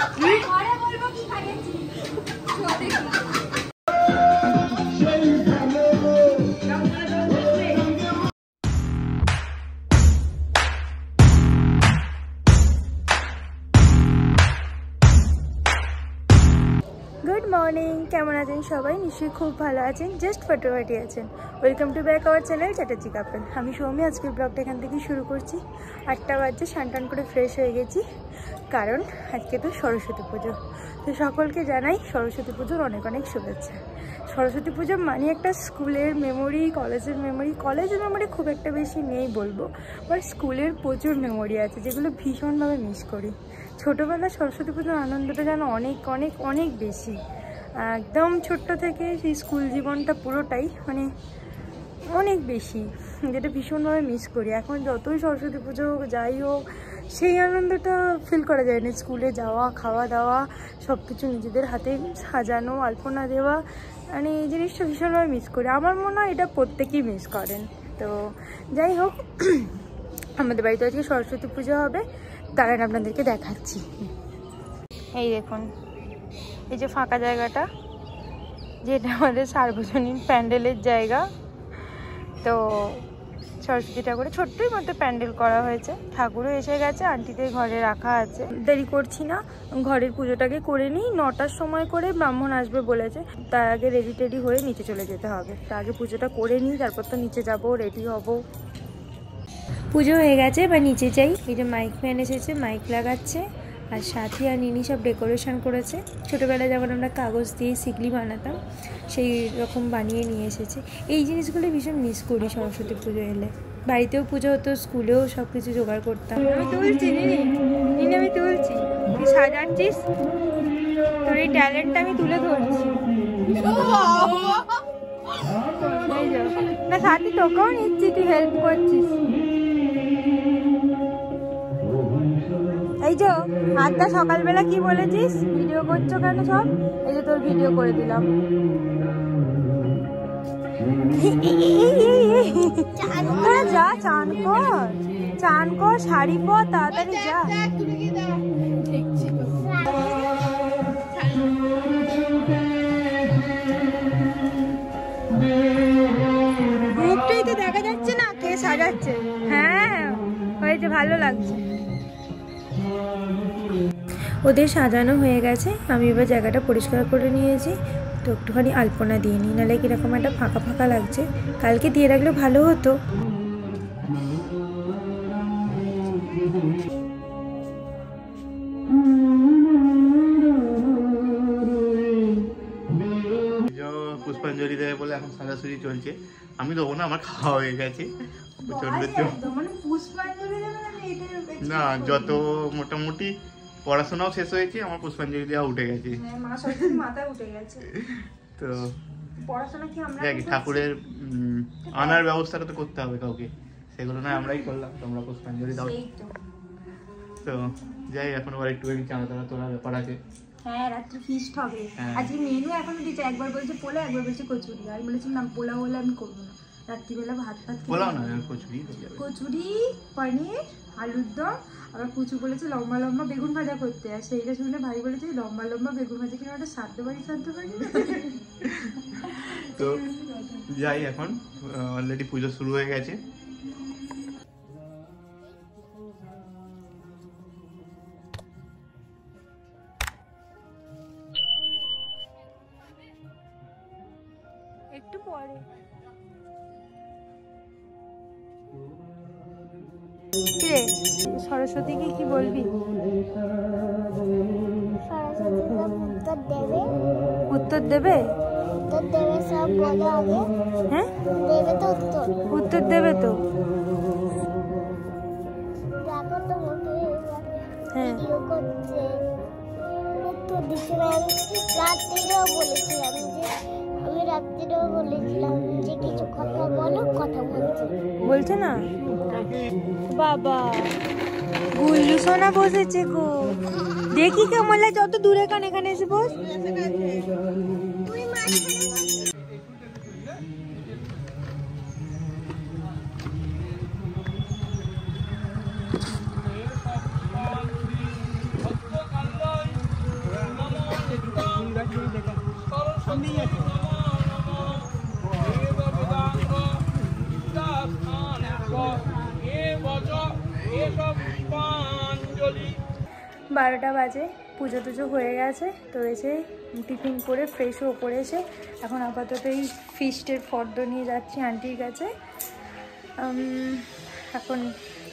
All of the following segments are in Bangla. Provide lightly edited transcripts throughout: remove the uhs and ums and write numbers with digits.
गुड मॉर्निंग केमन आছেন সবাই নিশ্চয়ই খুব ভালো আছেন জাস্ট ফটোফাটি আছেন welcome to back our channel Chatterjee couple আমি সৌমি আজকে ব্লগটা এখান থেকে শুরু করছি 8টা বাজে স্নান করে ফ্রেশ হয়ে গেছি কারণ আজকে তো সরস্বতী পুজো তো সকলকে জানাই সরস্বতী পুজোর অনেক অনেক শুভেচ্ছা সরস্বতী পুজো মানে একটা স্কুলের মেমোরি কলেজের মেমোরি খুব একটা বেশি নেই বলবো বাট স্কুলের প্রচুর মেমোরি আছে যেগুলো ভীষণভাবে মিস করি ছোটোবেলা সরস্বতী পুজোর আনন্দটা যেন অনেক অনেক অনেক বেশি একদম ছোট্ট থেকে সেই স্কুল জীবনটা পুরোটাই মানে অনেক বেশি যেটা ভীষণভাবে মিস করি এখন যতই সরস্বতী পুজো যাই হোক সেই আনন্দটা ফিল করা যায় না স্কুলে যাওয়া খাওয়া দাওয়া সব কিছু নিজেদের হাতে সাজানো আলপনা দেওয়া মানে এই জিনিসটা ভীষণভাবে মিস করি আমার মনে হয় এটা প্রত্যেকেই মিস করেন তো যাই হোক আমাদের বাড়িতে আজকে সরস্বতী পুজো হবে দাঁড়ান আপনাদেরকে দেখাচ্ছি এই দেখুন এই যে ফাঁকা জায়গাটা যেটা আমাদের সার্বজনীন প্যান্ডেলের জায়গা তো সরস্বতী ঠাকুরের ছোট্টই মতো প্যান্ডেল করা হয়েছে ঠাকুরও এসে গেছে আন্টিদের ঘরে রাখা আছে দেরি করছি না ঘরের পুজোটাকে করে নিই 9টার সময় করে ব্রাহ্মণ আসবে বলেছে তার আগে রেডি টেডি হয়ে নিচে চলে যেতে হবে তার আগে পুজোটা করে নিই তারপর তো নিচে যাব রেডি হব পুজো হয়ে গেছে বা নিচে যাই এই যে মাইক ম্যান এসেছে মাইক লাগাচ্ছে আর সাথী আর নিনি সব ডেকোরেশন করেছে ছোটোবেলায় যেমন আমরা কাগজ দিয়ে সিগলি বানাতাম সেই রকম বানিয়ে নিয়ে এসেছে এই জিনিসগুলো ভীষণ মিস করি সরস্বতী পুজো এলে বাড়িতেও পুজো হতো স্কুলেও সব কিছু জোগাড় করতাম আমি তুলছি নিনি আমি তুলছি তুই সাজাচ্ছিস তোর এই ট্যালেন্টটা আমি তুলে ধরছি না সাথী তোকেও নিচ্ছি তুই হেল্প করছিস এই যে আজটা সকালবেলা কি বলেছিস ভিডিও করছো কেন সব এই যে তোর ভিডিও করে দিলাম তোরা যা চান কর শাড়ি পর তাড়াতাড়ি যা মুখটাই তো দেখা যাচ্ছে না কে সাজাচ্ছে হ্যাঁ হয়েছে ভালো লাগছে ওদের সাজানো হয়ে গেছে আমি এবার জায়গাটা পরিষ্কার করে নিয়েছি তো একটুখানি আলপনা দিয়ে নিই নাহলে কীরকম একটা ফাঁকা ফাঁকা লাগছে কালকে দিয়ে রাখলে ভালো হতো পুষ্পাঞ্জলি দেয় বলে এখন সাজাসুজি চলছে আমি দেবো না আমার খাওয়া হয়ে গেছে না যত মোটামুটি পড়াশোনাও শেষ হয়েছে আমার পুষ্পাঞ্জলি দেওয়া উঠে গেছে তো ঠাকুরের আনার ব্যবস্থাটা তো করতে হবে কাউকে সেগুলো না আমরাই করলাম তোমরা পুষ্পাঞ্জলি দাও তো যাই এখন আবার একটু চাঁদা টানা তোলার ব্যাপার আছে হ্যাঁ রাত্রে ফিস্ট হবে আজকে মেনু এখনো দিচ্ছে একবার বলছে পোলাও একবার বলছে কচুরি আমি বলেছিলাম পোলাও হলে আমি করবো না রাত্রিবেলা ভাত পোলাও না কচুরি পনির আলুর দম আবার কুচু বলেছে লম্বা লম্বা বেগুন ভাজা করতে আর সেইটা শুনে ভাই বলেছে লম্বা লম্বা বেগুন ভাজা কিনা ওটা সারতে পারি তো যাই এখন অলরেডি পুজো শুরু হয়ে গেছে একটু পরে সরস্বতীকে কি বলবি উত্তর দেবে সব বলো আগে হ্যাঁ দেবে তো উত্তর দেবে তো দেখো তো হ্যাঁ ভিডিও করছে উত্তর দিচ্ছে রাত্রিরেও বলেছিলাম যে কিছু কথা বলো কথা বলছে না বাবা গুল্লু সোনা বসেছে গো দেখি কেমন লাগে যত দূরে কান এখানে এসে বস বারোটা বাজে, পুজো টুজো হয়ে গেছে। তো এসে টিফিন করে ফ্রেশও করে এসে এখন আপাতত এই ফিস্টের ফর্দ নিয়ে যাচ্ছি আন্টির কাছে। এখন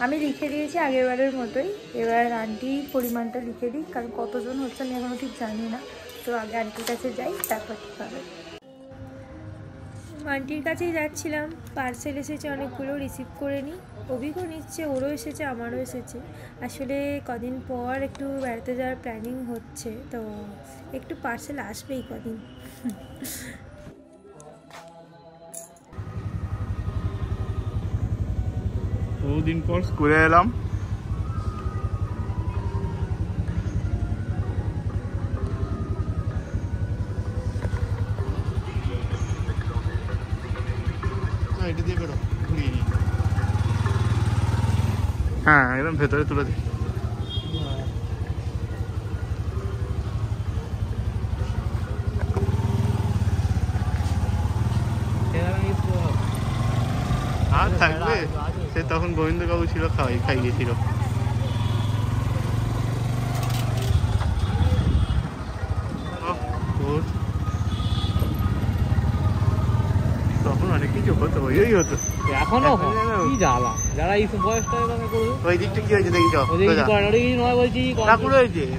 আমি লিখে দিয়েছি আগেরবারের মতোই, এবার আন্টি পরিমাণটা লিখে দিই, কারণ কতজন হচ্ছে আমি এখনও ঠিক জানি না। তো আগে আন্টির কাছে যাই, তারপর ঠিক হবে। আন্টির কাছেই যাচ্ছিলাম, পার্সেল এসেছে অনেকগুলো, রিসিভ করে নিই। অভিজ্ঞ নিচ্ছে, ওরও এসেছে আমারও এসেছে। আসলে কদিন পর একটু বেড়াতে যাওয়ার প্ল্যানিং হচ্ছে, তো একটু পার্সেল আসবেই কদিন। বহুদিন পর স্কুলে এলাম। এটা দিয়ে বেরো, ঘুরিয়ে নিই। হ্যাঁ, একদম ভেতরে তুলে দিই। আর থাকবে সে, তখন গোবিন্দবাবু ছিল, খাই গেছিল। তখন অনেক কিছু হতো, ওই হতো, এখনো কি জ্বালা। যারা এই বয়সটা করবে, ওই দিকটা কি হয়েছে দেখি,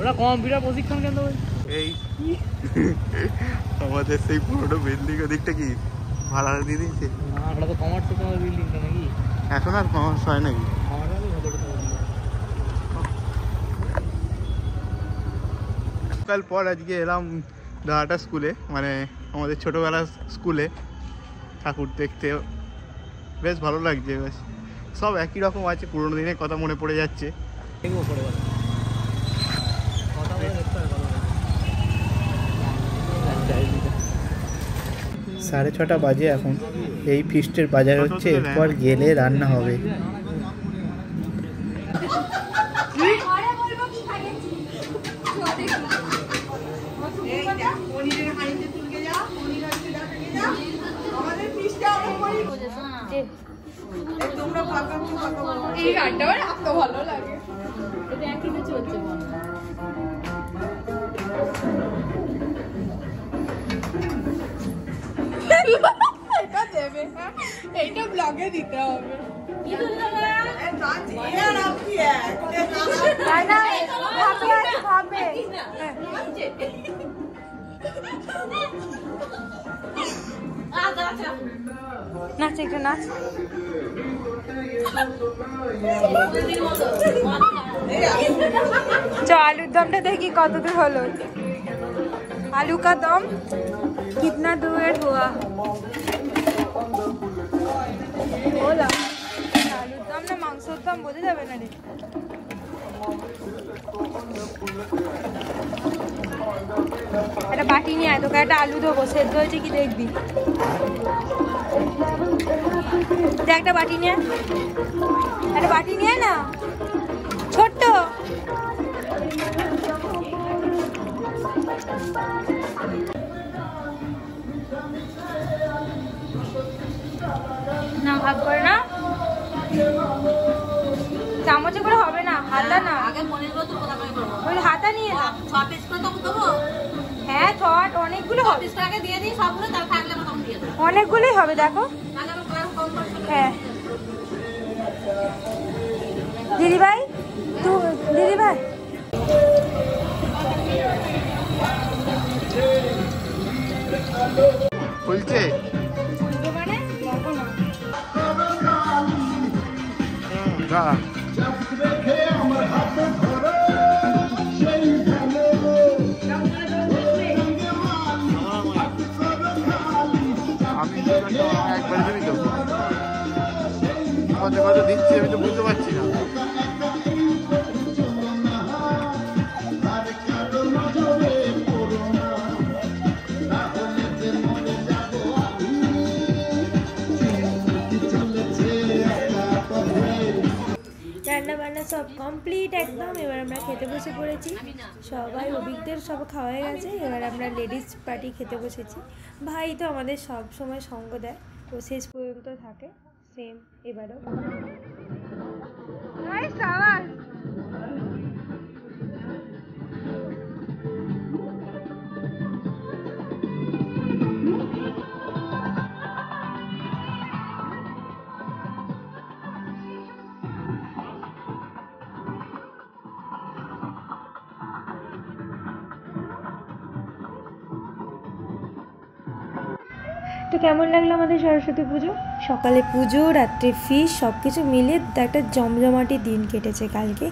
ওরা কম্পিউটার প্রশিক্ষণ কেন্দ্র। এই আমাদের সেই পুরোনো বিল্ডিং, ওদিকটা কি ভাড়া দিয়ে দিয়েছে? ওটা তো কমার্স বিল্ডিংটা নাকি? এখন আর কমার্স হয় নাকি? কাল পর আজকে এলাম দাদাটা স্কুলে, মানে আমাদের ছোটবেলার স্কুলে ঠাকুর দেখতে। বেশ ভালো লাগছে, বেশ সব একই রকম আছে, পুরোনো দিনের কথা মনে পড়ে যাচ্ছে। 6:30 বাজে এখন। এই ফিস্টের বাজার হচ্ছে, এরপর গেলে রান্না হবে। এই গানটা আমার এত ভালো লাগে। এটা একই কিছু হচ্ছে এটা দেবে, এইটা ব্লগে দিতে হবে। নাচ, একটু নাচ। চ आलूर दमটা देखी कत दूर हलो। आलू का दम कितना दूर हुआ? बोला आलूर दम ना मांसर दम बोझा যাবে না রে। একটা বাটি নিয়ে আয়, তোকে একটা আলু দেবো, সেদ্ধ হয়েছে কি দেখবি। একটা বাটি নিয়ে, একটা বাটি নিয়ে না, ছোট্ট। না ভাগ করে না, চামচে করে হবে না, হাতা না, ওই হাতা নিয়ে না। 6 পিস করে তো দেবো। হ্যাঁ, ছট অনেকগুলো হবে, 6 পিস আগে দিয়ে দিই সবগুলো, তার থাকলে কম দিয়ে দাও। অনেকগুলোই হবে দেখো। হ্যাঁ দিদি ভাই, দিদি ভাই খুলছে মানে একবার দিবি তো, কত দিচ্ছি আমি তো বুঝতে পারছি না। রান্না বান্না সব কমপ্লিট একদম। এবার আমরা খেতে বসে পড়েছি, সবাই অভিজ্ঞদের সব খাওয়া হয়ে গেছে। এবার আমরা লেডিস পার্টি খেতে বসেছি। ভাই তো আমাদের সব সময় সঙ্গ দেয়, ও শেষ পর্যন্ত থাকে, সেম এবারও। তো কেমন লাগলো আমাদের সরস্বতী পুজো? সকালে পুজো, রাত্রে ফিশ, সব কিছু মিলে একটা জমজমাটি দিন কেটেছে কালকে।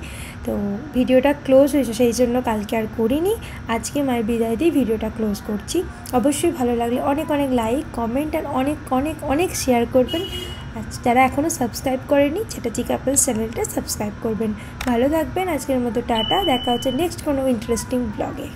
তো ভিডিওটা ক্লোজ হয়েছে, সেই জন্য কালকে আর করিনি। আজকে মায়ের বিদায় দিয়ে ভিডিওটা ক্লোজ করছি। অবশ্যই ভালো লাগলে অনেক অনেক লাইক, কমেন্ট আর অনেক অনেক অনেক শেয়ার করবেন। আর যারা এখনও সাবস্ক্রাইব করেনি চ্যাটার্জি কাপলস চ্যানেলটা সাবস্ক্রাইব করবেন। ভালো থাকবেন। আজকের মতো টাটা, দেখা হচ্ছে নেক্সট কোনো ইন্টারেস্টিং ব্লগে।